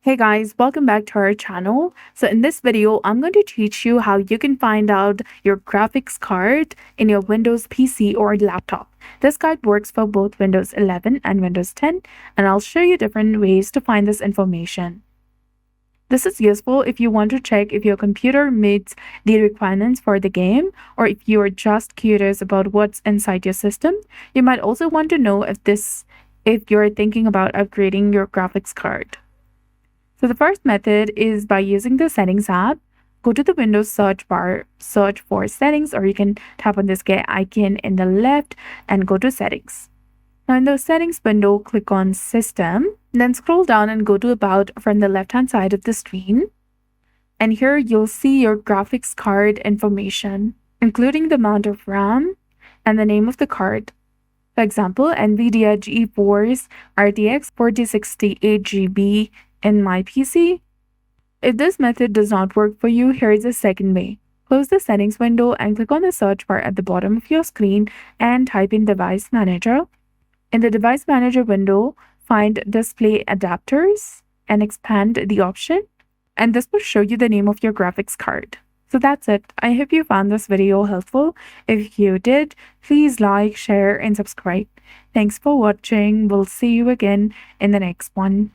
Hey guys, welcome back to our channel. So in this video, I'm going to teach you how you can find out your graphics card in your Windows PC or laptop. This guide works for both Windows 11 and Windows 10, and I'll show you different ways to find this information. This is useful if you want to check if your computer meets the requirements for the game, or if you are just curious about what's inside your system. You might also want to know if you're thinking about upgrading your graphics card. So the first method is by using the Settings app. Go to the Windows search bar, search for Settings, or you can tap on this gear icon in the left and go to Settings. Now in the Settings window, click on System, then scroll down and go to About from the left-hand side of the screen. And here you'll see your graphics card information, including the amount of RAM and the name of the card. For example, NVIDIA GeForce RTX 4060 8GB in my PC. If this method does not work for you, here is a second way. Close the settings window and click on the search bar at the bottom of your screen and type in Device Manager. In the Device Manager window, find Display Adapters and expand the option, and this will show you the name of your graphics card. So that's it. I hope you found this video helpful. If you did, please like, share, and subscribe. Thanks for watching. We'll see you again in the next one.